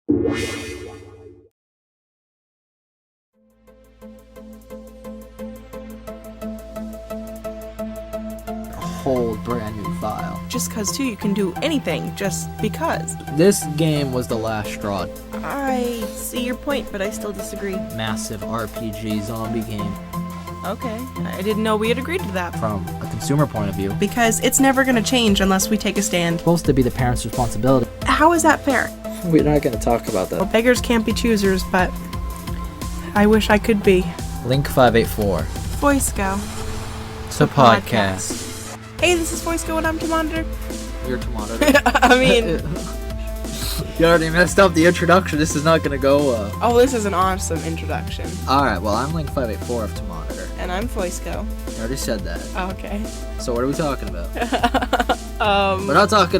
Whole brand new file. Just cause too, you can do anything just because. This game was the last straw. I see your point, but I still disagree. Massive RPG zombie game. Okay, I didn't know we had agreed to that. From a consumer point of view, Because it's never gonna change unless we take a stand. it's supposed to be the parents' responsibility. How is that fair? We're not going to talk about Well, that. beggars can't be choosers, but I wish I could be. Link 584. Voice Go. Teh Podcast. Hey, this is Voice Go and I'm to monitor. Your tomato. I mean, You already messed up the introduction. This is not going to go oh, this is an awesome introduction. Alright, well, I'm Link 584 of Monitor. And I'm Voice Go. I already said that. Oh, okay. So what are we talking about? We're not talking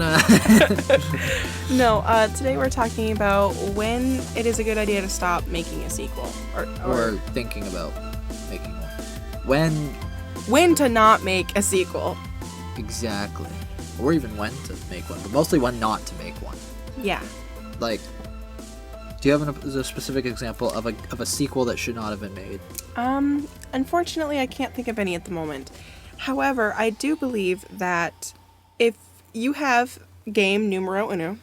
No, today we're talking about when it is a good idea to stop making a sequel. Or thinking about making one. When to not make a sequel. Exactly. Or even when to make one, but mostly when not to make one. Yeah. Like, do you have a specific example of a sequel that should not have been made? Unfortunately, I can't think of any at the moment. However, I do believe that if you have game numero uno,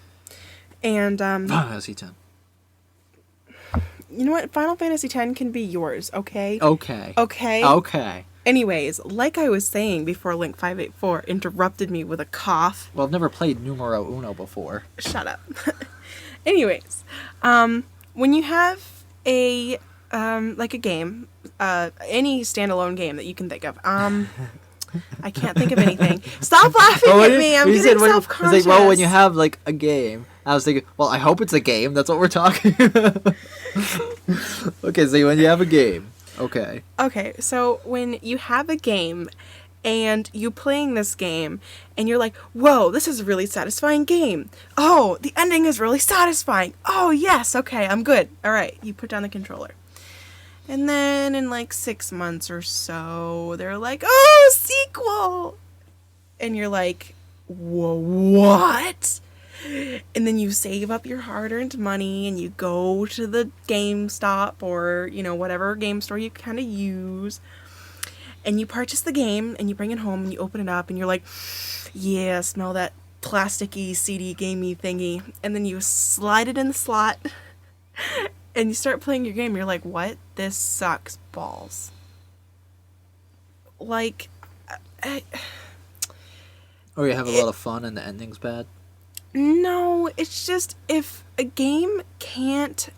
and, Final Fantasy X. you know what? Final Fantasy X can be yours, okay? Okay. Okay? Okay. Anyways, like I was saying before Link 584 interrupted me with a cough. Well, I've never played numero uno before. Shut up. Anyways, when you have a game, any standalone game that you can think of, I can't think of anything. Stop laughing at me. I'm getting self-conscious. It's like, well, when you have like a game, I was thinking, well, I hope it's a game. That's what we're talking about. Okay, so when you have a game, okay. Okay, so when you have a game and you playing this game and you're like, whoa, this is a really satisfying game. Oh, the ending is really satisfying. Oh, yes, okay, I'm good. All right, you put down the controller. And then in like 6 months or so, they're like, oh, sequel. And you're like, whoa, what? And then you save up your hard-earned money and you go to the GameStop or, whatever game store you kind of use. And you purchase the game and you bring it home and you open it up and you're like, yeah, smell that plasticky CD gamey thingy. And then you slide it in the slot and you start playing your game. You're like, what? This sucks balls. Like, Or you have a lot of fun and the ending's bad? No, it's just if a game can't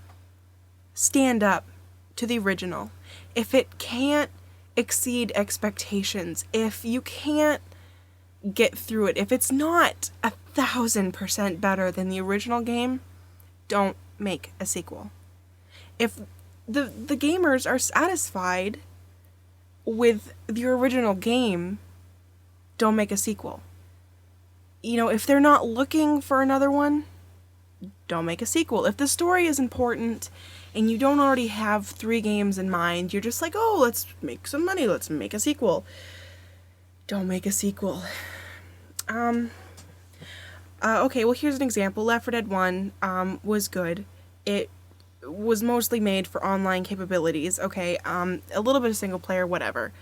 stand up to the original, if it can't exceed expectations, if you can't get through it, if it's not 1,000% better than the original game, don't make a sequel. If the gamers are satisfied with the original game, don't make a sequel. If they're not looking for another one, don't make a sequel. If the story is important and you don't already have 3 games in mind, you're just like, oh, let's make some money, let's make a sequel. Don't make a sequel. Okay, well, here's an example. Left 4 Dead 1 was good. It was mostly made for online capabilities. Okay, a little bit of single player, whatever.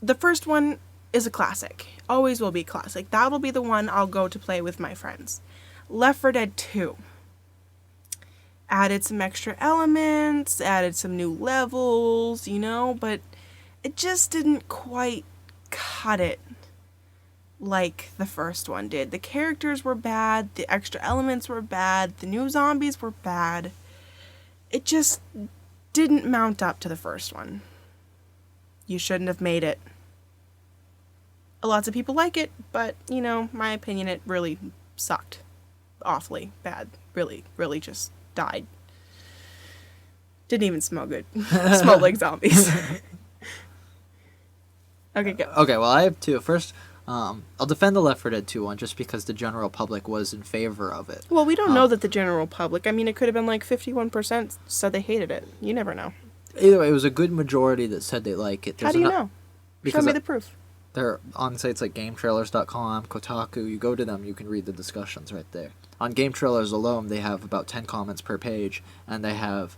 The first one is a classic. Always will be a classic. That'll be the one I'll go to play with my friends. Left 4 Dead 2. Added some extra elements, added some new levels, but it just didn't quite cut it like the first one did. The characters were bad, the extra elements were bad, the new zombies were bad. It just didn't mount up to the first one. You shouldn't have made it. Lots of people like it, but, my opinion, it really sucked. Awfully bad. Really, really just died. Didn't even smell good. Smelled like zombies. Okay, go. Okay, well, I have 2. First, I'll defend the Left 4 Dead 2 one just because the general public was in favor of it. Well, we don't know that the general public, it could have been like 51% said they hated it. You never know. Either way, it was a good majority that said they like it. How do you know? Show me the proof. They're on sites like GameTrailers.com, Kotaku. You go to them, you can read the discussions right there. On Game Trailers alone, they have about 10 comments per page, and they have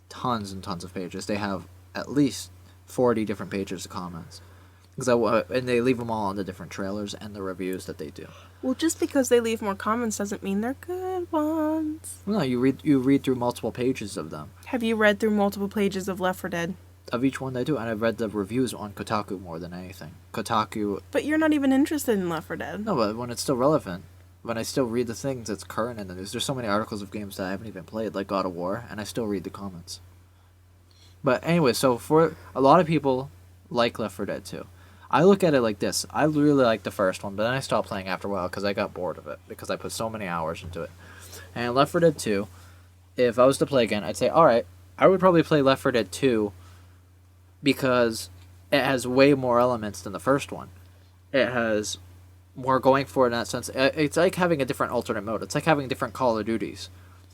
tons and tons of pages. They have at least 40 different pages of comments. And they leave them all on the different trailers and the reviews that they do. Well, just because they leave more comments doesn't mean they're good ones. No, you read through multiple pages of them. Have you read through multiple pages of Left 4 Dead? Of each one they do, and I've read the reviews on Kotaku more than anything. Kotaku... But you're not even interested in Left 4 Dead. No, but when it's still relevant, when I still read the things that's current in the news, there's so many articles of games that I haven't even played, like God of War, and I still read the comments. But anyway, so for a lot of people like Left 4 Dead 2. I look at it like this. I really liked the first one, but then I stopped playing after a while because I got bored of it, because I put so many hours into it. And Left 4 Dead 2, if I was to play again, I'd say, alright, I would probably play Left 4 Dead 2 because it has way more elements than the first one. It has more going for it in that sense. It's like having a different alternate mode. It's like having different Call of Duties.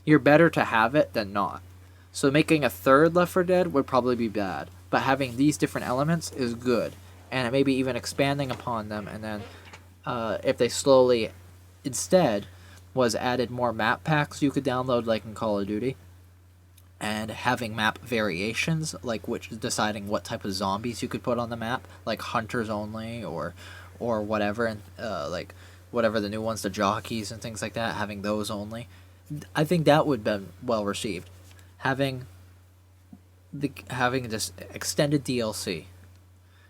You're better to have it than not. So making a third Left 4 Dead would probably be bad. But having these different elements is good. And maybe even expanding upon them. And then if they slowly, instead, was added more map packs you could download like in Call of Duty. And having map variations, like deciding what type of zombies you could put on the map. Like hunters only or whatever. And like whatever the new ones, the jockeys and things like that. Having those only. I think that would have been well received. Having this extended DLC,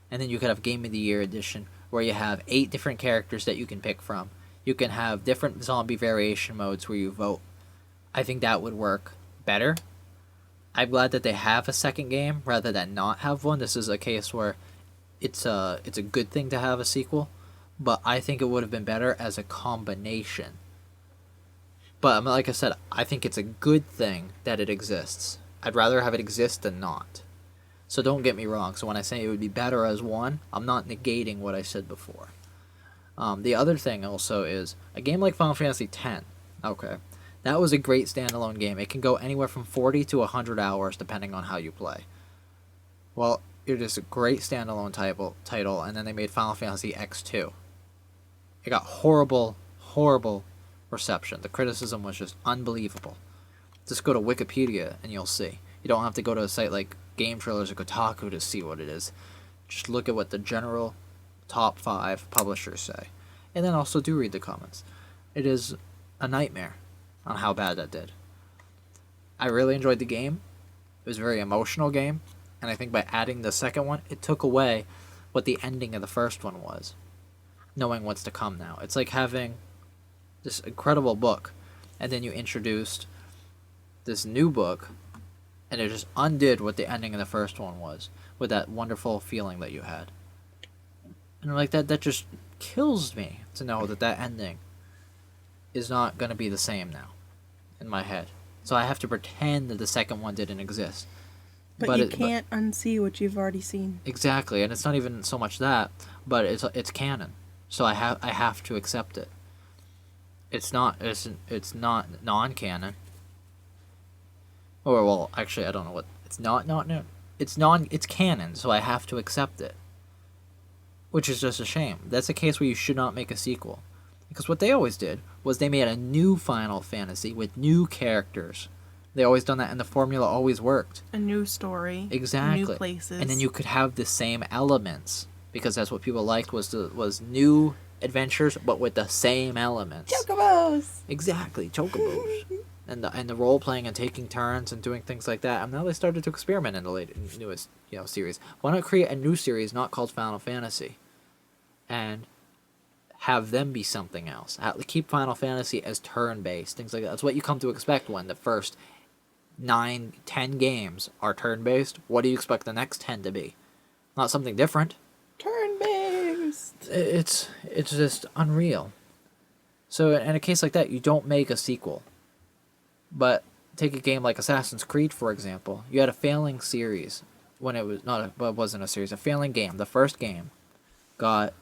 and then you could have Game of the Year edition where you have 8 different characters that you can pick from. You can have different zombie variation modes where you vote. I think that would work better. I'm glad that they have a second game rather than not have one. This is a case where it's a good thing to have a sequel, but I think it would have been better as a combination. But like I said, I think it's a good thing that it exists. I'd rather have it exist than not. So don't get me wrong. So when I say it would be better as one, I'm not negating what I said before. The other thing also is a game like Final Fantasy X. Okay, that was a great standalone game. It can go anywhere from 40 to 100 hours depending on how you play. Well, it is a great standalone title, and then they made Final Fantasy X2. It got horrible reception. The criticism was just unbelievable. Just go to Wikipedia and you'll see. You don't have to go to a site like Game Trailers or Kotaku to see what it is. Just look at what the general top 5 publishers say. And then also do read the comments. It is a nightmare on how bad that did. I really enjoyed the game. It was a very emotional game. And I think by adding the second one, it took away what the ending of the first one was. Knowing what's to come now. It's like having this incredible book, and then you introduced this new book, and it just undid what the ending of the first one was, with that wonderful feeling that you had. And like that just kills me to know that ending is not going to be the same now, in my head. So I have to pretend that the second one didn't exist. But you can't unsee what you've already seen. Exactly, and it's not even so much that, but it's canon. So I have to accept it. It's not non-canon. Or well, actually, I don't know what it's not. It's canon, so I have to accept it. Which is just a shame. That's a case where you should not make a sequel, because what they always did was they made a new Final Fantasy with new characters. They always done that, and the formula always worked. A new story. Exactly. New places. And then you could have the same elements, because that's what people liked was new adventures, but with the same elements. Chocobos! Exactly, chocobos. and the role playing and taking turns and doing things like that. And now they started to experiment in the newest series. Why not create a new series not called Final Fantasy, and have them be something else? Keep Final Fantasy as turn based, things like that. That's what you come to expect when the first 9-10 games are turn based. What do you expect the next 10 to be? Not something different. Turn-based. It's just unreal. So in a case like that, you don't make a sequel. But take a game like Assassin's Creed, for example. You had a failing series when it was it wasn't a series, a failing game. The first game got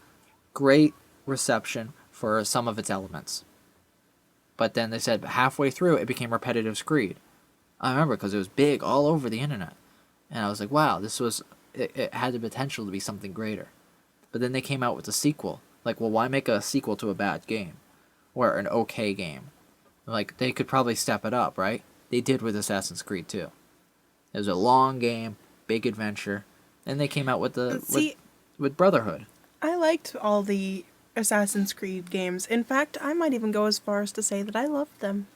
great reception for some of its elements. But then they said halfway through it became repetitive Creed. I remember because it was big all over the internet. And I was like, wow, it had the potential to be something greater. But then they came out with a sequel. Like, well, why make a sequel to a bad game? Or an okay game? Like, they could probably step it up, right? They did with Assassin's Creed 2. It was a long game, big adventure, and they came out with with Brotherhood. I liked all the Assassin's Creed games. In fact, I might even go as far as to say that I loved them.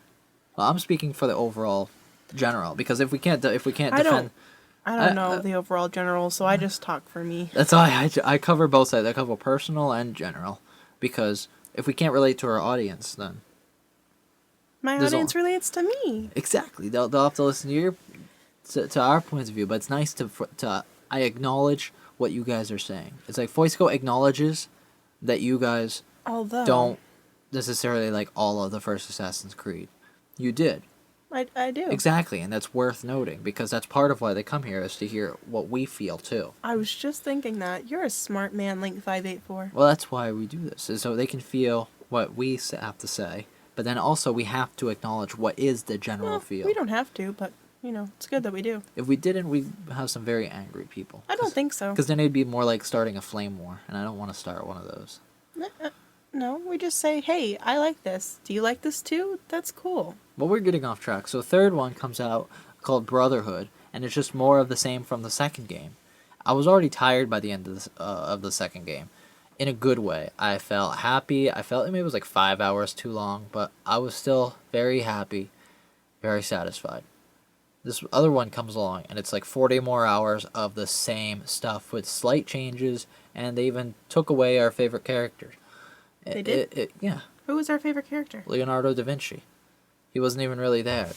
Well, I'm speaking for the overall general, because if we can't I defend... I don't know the overall general, so I just talk for me. That's why I cover both sides. I cover personal and general, because if we can't relate to our audience, then... My audience relates to me. Exactly. They'll have to listen to our points of view, but it's nice to I acknowledge what you guys are saying. It's like Foisco acknowledges that you guys don't necessarily like all of the first Assassin's Creed. You did. I do. Exactly, and that's worth noting, because that's part of why they come here, is to hear what we feel too. I was just thinking that. You're a smart man, Link584. Well, that's why we do this, is so they can feel what we have to say, but then also we have to acknowledge what is the general feel. We don't have to, but, it's good that we do. If we didn't, we'd have some very angry people. I don't think so. Because then it'd be more like starting a flame war, and I don't want to start one of those. No, we just say, hey, I like this. Do you like this too? That's cool. Well, we're getting off track. So, third one comes out called Brotherhood, and it's just more of the same from the second game. I was already tired by the end of the second game. In a good way. I felt happy. I felt maybe it was like 5 hours too long, but I was still very happy, very satisfied. This other one comes along, and it's like 40 more hours of the same stuff with slight changes, and they even took away our favorite characters. They did? Yeah. Who was our favorite character? Leonardo da Vinci. He wasn't even really there.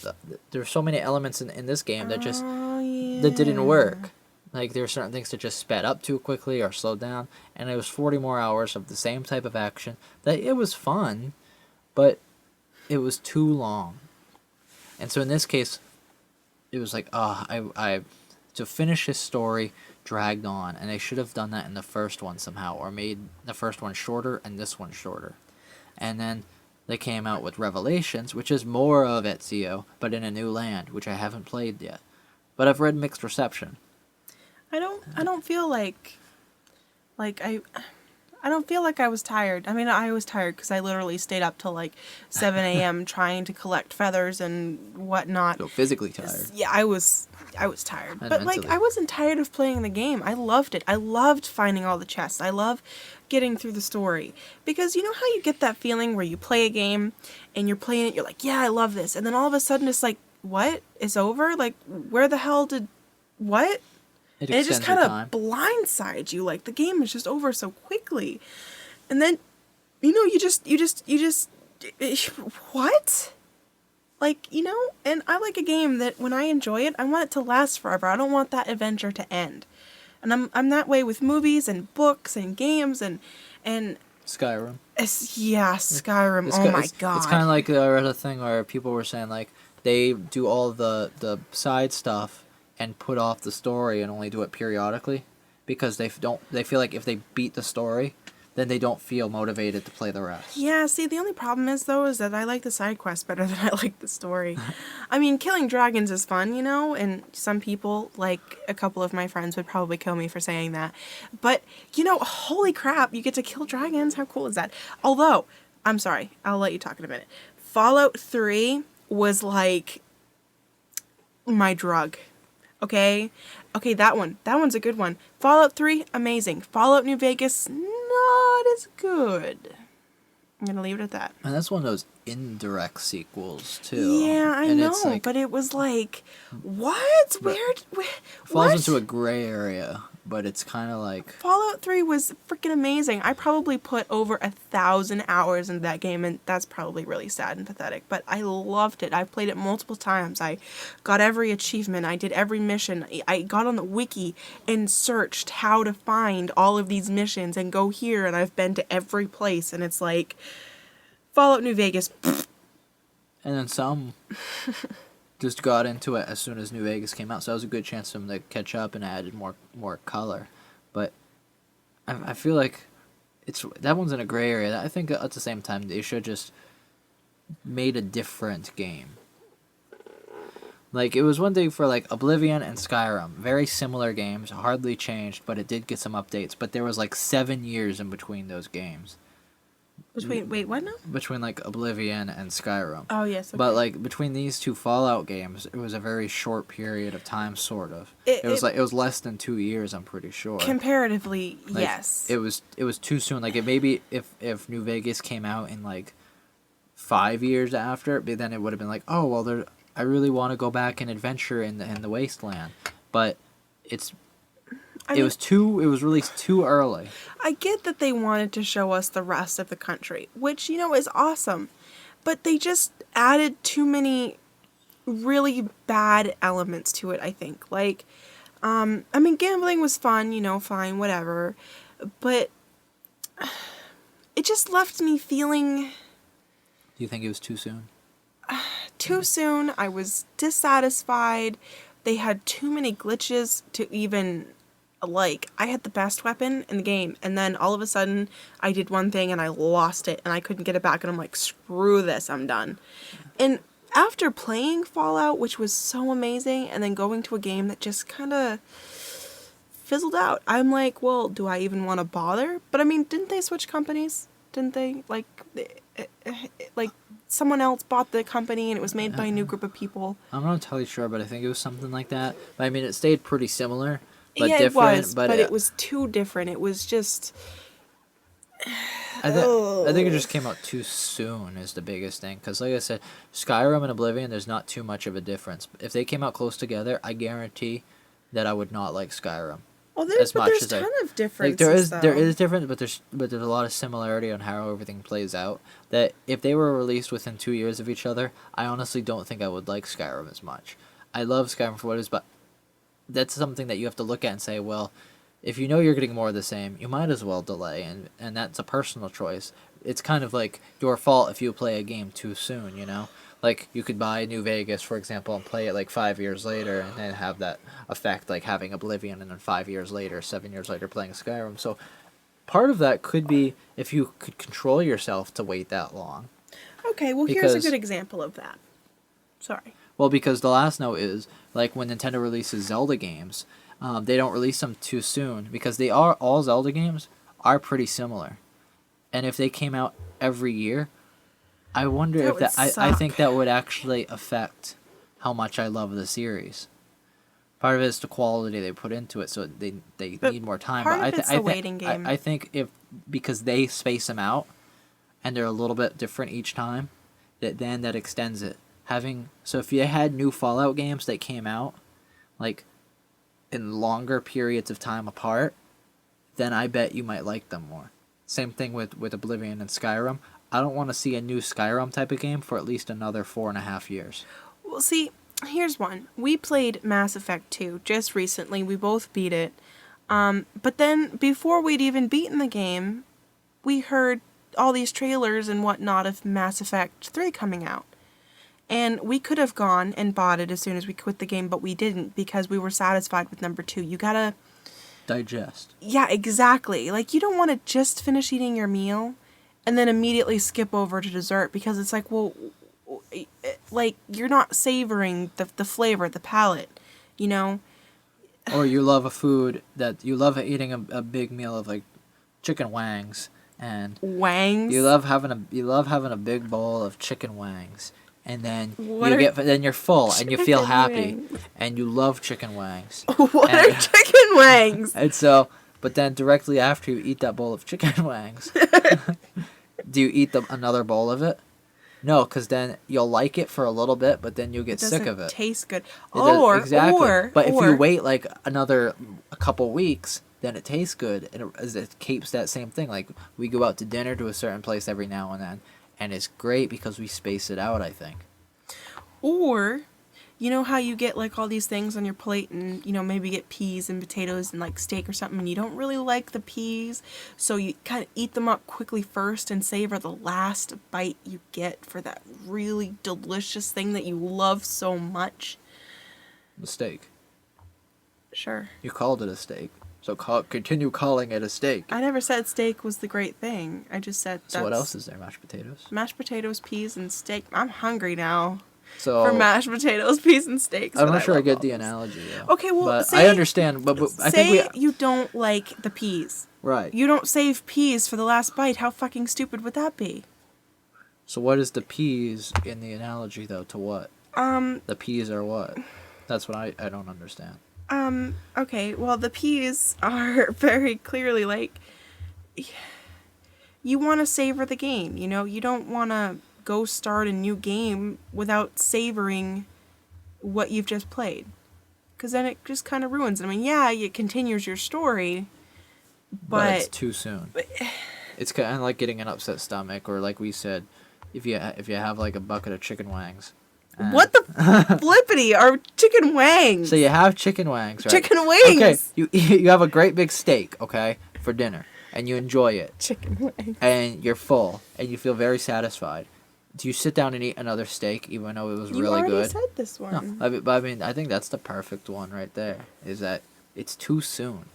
There's so many elements in this game that just that didn't work. Like, there were certain things that just sped up too quickly or slowed down, and it was 40 more hours of the same type of action. That it was fun, but it was too long. And so in this case, it was like, I to finish his story dragged on, and they should have done that in the first one somehow, or made the first one shorter and this one shorter. And then they came out with Revelations, which is more of Ezio, but in a new land, which I haven't played yet. But I've read mixed reception. I don't feel like I don't feel like I was tired. I mean, I was tired because I literally stayed up till like 7 a.m. trying to collect feathers and whatnot. So physically tired. Yeah, I was tired. And but mentally. like, I wasn't tired of playing the game. I loved it. I loved finding all the chests. I love getting through the story. Because you know how you get that feeling where you play a game and you're playing it, you're like, yeah, I love this. And then all of a sudden it's like, what? It's over? Like, where the hell did... What? It just kind of blindsides you. Like, the game is just over so quickly. And then, you just, what? Like, and I like a game that when I enjoy it, I want it to last forever. I don't want that adventure to end. And I'm that way with movies and books and games and Skyrim. Skyrim. Oh my god. It's kind of like a thing where people were saying, like, they do all the side stuff and put off the story and only do it periodically because they feel like if they beat the story, then they don't feel motivated to play the rest. Yeah, see, the only problem is that I like the side quests better than I like the story. I mean, killing dragons is fun, and some people, like a couple of my friends, would probably kill me for saying that. But, holy crap, you get to kill dragons. How cool is that? Although, I'm sorry, I'll let you talk in a minute. Fallout 3 was like my drug. Okay, that one's a good one. Fallout 3, amazing. Fallout New Vegas, not as good. I'm gonna leave it at that. And that's one of those indirect sequels too. Yeah, I know, but it was like, what? Where? Falls into a gray area, but it's kind of like... Fallout 3 was freaking amazing. I probably put over 1,000 hours into that game, and that's probably really sad and pathetic, but I loved it. I played it multiple times. I got every achievement. I did every mission. I got on the wiki and searched how to find all of these missions and go here, and I've been to every place, and it's like... Fallout New Vegas. And then some just got into it as soon as New Vegas came out, so that was a good chance for them to catch up and added more color. But I feel like that one's in a gray area. I think at the same time they should just made a different game. Like, it was one thing for like Oblivion and Skyrim, very similar games, hardly changed, but it did get some updates. But there was like 7 years in between those games. Wait, what now? between like Oblivion and Skyrim. Oh, yes. Okay. But like between these two Fallout games, it was a very short period of time, sort of. It was less than 2 years, I'm pretty sure. Comparatively, Like, yes. It was too soon. Like, it maybe if New Vegas came out in like 5 years after, but then it would have been like, oh well, I really want to go back and adventure in the wasteland, but it was released too early. I get that they wanted to show us the rest of the country, which, is awesome. But they just added too many really bad elements to it, I think. Like, gambling was fun, fine, whatever. But it just left me feeling... Do you think it was too soon? Too soon. I was dissatisfied. They had too many glitches to even... Like, I had the best weapon in the game, and then all of a sudden, I did one thing and I lost it, and I couldn't get it back, and I'm like, screw this, I'm done. And after playing Fallout, which was so amazing, and then going to a game that just kind of fizzled out, I'm like, well, do I even want to bother? But didn't they switch companies? Didn't they? Like, someone else bought the company, and it was made by a new group of people. I'm not entirely sure, but I think it was something like that. But it stayed pretty similar. But yeah, different, it was, but it was too different. It was just... I think it just came out too soon is the biggest thing. Because like I said, Skyrim and Oblivion, there's not too much of a difference. If they came out close together, I guarantee that I would not like Skyrim. Well, there's a ton of differences, there is difference, but there's a lot of similarity on how everything plays out. That if they were released within 2 years of each other, I honestly don't think I would like Skyrim as much. I love Skyrim for what it is, but that's something that you have to look at and say, well, if you know you're getting more of the same, you might as well delay, and that's a personal choice. It's kind of like your fault if you play a game too soon, Like, you could buy New Vegas, for example, and play it like 5 years later, and then have that effect like having Oblivion, and then 5 years later, 7 years later, playing Skyrim. So part of that could be if you could control yourself to wait that long. Okay, well, here's a good example of that. Sorry. Well, because the last note is, like, when Nintendo releases Zelda games, they don't release them too soon, because all Zelda games are pretty similar. And if they came out every year, I wonder if that... I think that would actually affect how much I love the series. Part of it is the quality they put into it, so they need more time. Part of it's the waiting game. I think because they space them out, and they're a little bit different each time, that extends it. So if you had new Fallout games that came out, like, in longer periods of time apart, then I bet you might like them more. Same thing with Oblivion and Skyrim. I don't want to see a new Skyrim type of game for at least another 4.5 years. Well, see, here's one. We played Mass Effect 2 just recently. We both beat it. But then, before we'd even beaten the game, we heard all these trailers and whatnot of Mass Effect 3 coming out. And we could have gone and bought it as soon as we quit the game, but we didn't because we were satisfied with number 2. You gotta... digest. Yeah, exactly. Like, you don't want to just finish eating your meal and then immediately skip over to dessert because it's like, well, like, you're not savoring the flavor, the palate, Or you love a food that... You love eating a big meal of, like, chicken wangs, and... Wangs? You love having a big bowl of chicken wangs. And then then you're full and you feel happy wangs? And you love chicken wangs. What are chicken wangs? And so, but then directly after you eat that bowl of chicken wangs, do you eat another bowl of it? No, because then you'll like it for a little bit, but then you'll get sick of it. Taste good. Exactly. But if you wait like a couple weeks, then it tastes good, and it keeps that same thing. Like, we go out to dinner to a certain place every now and then. And it's great because we space it out, I think. Or, you know how you get, like, all these things on your plate and, maybe get peas and potatoes and, like, steak or something, and you don't really like the peas, so you kind of eat them up quickly first and savor the last bite you get for that really delicious thing that you love so much. The steak. Sure. You called it a steak. So continue calling it a steak. I never said steak was the great thing. I just said So what else is there? Mashed potatoes? Mashed potatoes, peas, and steak. I'm hungry now. So for mashed potatoes, peas, and steaks. I'm but not sure I love get all the this. analogy. Though. Okay, well, but say, I understand. But I say think we you don't like the peas. right. You don't save peas for the last bite. How fucking stupid would that be? So what is the peas in the analogy though? To what? The peas are what? That's what I don't understand. Okay, well, the peas are very clearly like, you want to savor the game, you know? You don't want to go start a new game without savoring what you've just played. Because then it just kind of ruins it. I mean, yeah, it continues your story, But it's but too soon. It's kind of like getting an upset stomach, or like we said, if you have like a bucket of chicken wangs. what the flippity are chicken wangs? So you have chicken wangs, right? Chicken wings! Okay, you have a great big steak, okay, for dinner, and you enjoy it, Chicken wings. and you're full, and you feel very satisfied. Do you sit down and eat another steak, even though it was You really already good? said this No, one. I mean, I think that's the perfect one right there. Is that it's too soon.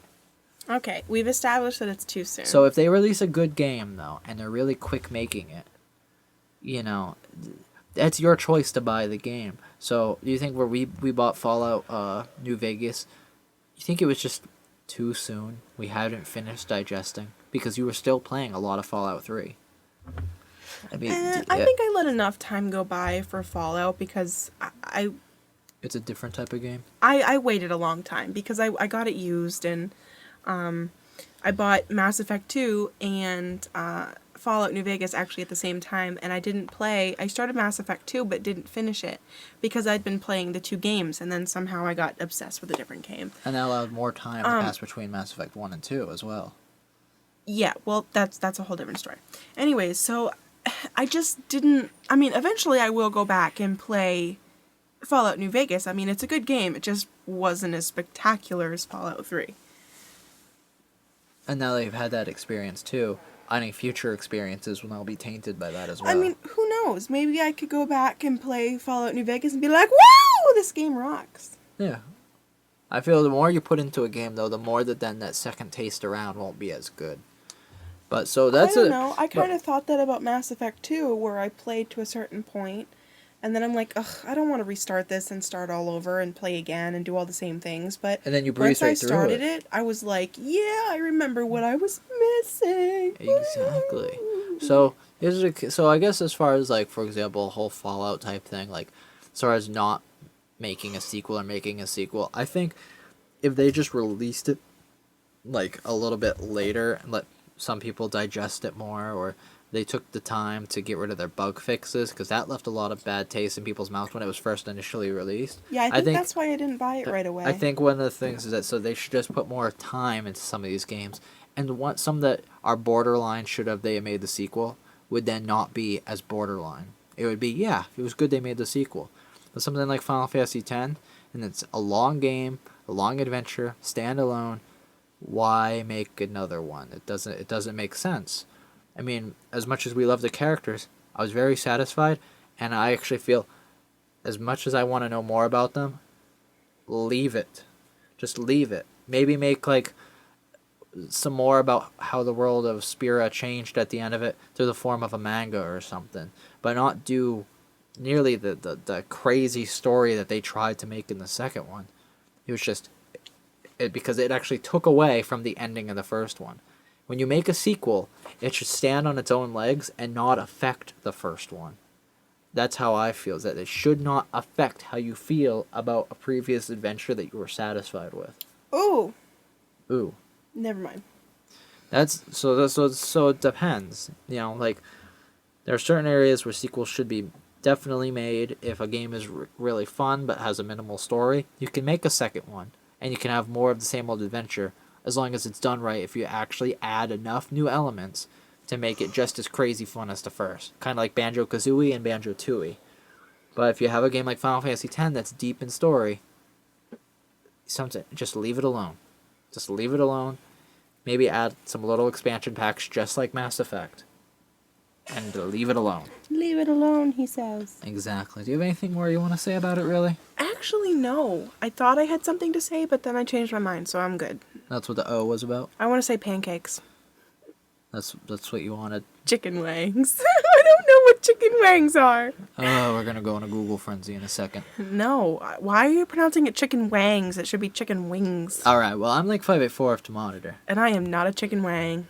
Okay, we've established that it's too soon. So if they release a good game though, and they're really quick making it, that's your choice to buy the game. So do you think where we bought Fallout New Vegas, you think it was just too soon? We hadn't finished digesting because you were still playing a lot of Fallout 3. I mean, I think I let enough time go by for Fallout because it's a different type of game. I waited a long time because I got it used and I bought Mass Effect 2 and Fallout New Vegas actually at the same time, and I started Mass Effect 2 but didn't finish it because I'd been playing the two games, and then somehow I got obsessed with a different game. And that allowed more time to pass between Mass Effect 1 and 2 as well. Yeah, well, that's a whole different story. Anyways, so I just didn't... I mean, eventually I will go back and play Fallout New Vegas. I mean, it's a good game. It just wasn't as spectacular as Fallout 3. And now that you've had that experience too, any future experiences will now be tainted by that as well. I mean, who knows? Maybe I could go back and play Fallout New Vegas and be like, "Wow, this game rocks." Yeah. I feel the more you put into a game, though, the more that second taste around won't be as good. But so that's I don't know. I kind of thought that about Mass Effect 2, where I played to a certain point, and then I'm like, ugh, I don't want to restart this and start all over and play again and do all the same things. But and then you breeze right through it. Once I started it, I was like, yeah, I remember what I was missing. Exactly. So I guess as far as like, for example, a whole Fallout type thing, like as far as not making a sequel or making a sequel, I think if they just released it like a little bit later and let some people digest it more, or they took the time to get rid of their bug fixes, because that left a lot of bad taste in people's mouths when it was first initially released. Yeah, I think that's why I didn't buy it right away. I think one of the things is that so they should just put more time into some of these games, and some that are borderline they made the sequel would then not be as borderline. It would be, yeah, it was good they made the sequel. But something like Final Fantasy X, and it's a long game, a long adventure, standalone, why make another one? It doesn't make sense. I mean, as much as we love the characters, I was very satisfied, and I actually feel as much as I want to know more about them, leave it. Just leave it. Maybe make like some more about how the world of Spira changed at the end of it through the form of a manga or something, but not do nearly the crazy story that they tried to make in the second one. It was just because it actually took away from the ending of the first one. When you make a sequel, it should stand on its own legs and not affect the first one. That's how I feel, is that it should not affect how you feel about a previous adventure that you were satisfied with. Ooh. Ooh. Never mind. So it depends. You know, like, there are certain areas where sequels should be definitely made. If a game is really fun but has a minimal story, you can make a second one, and you can have more of the same old adventure, as long as it's done right. If you actually add enough new elements to make it just as crazy fun as the first. Kind of like Banjo-Kazooie and Banjo-Tooie. But if you have a game like Final Fantasy X that's deep in story, just leave it alone. Just leave it alone. Maybe add some little expansion packs just like Mass Effect. And leave it alone. Leave it alone, he says. Exactly. Do you have anything more you want to say about it, really? Actually, no. I thought I had something to say, but then I changed my mind, so I'm good. That's what the O was about? I want to say pancakes. That's what you wanted. Chicken wangs. I don't know what chicken wangs are. Oh, we're gonna go in a Google frenzy in a second. No. Why are you pronouncing it chicken wangs? It should be chicken wings. All right. Well, I'm like 5'4" to monitor. And I am not a chicken wang.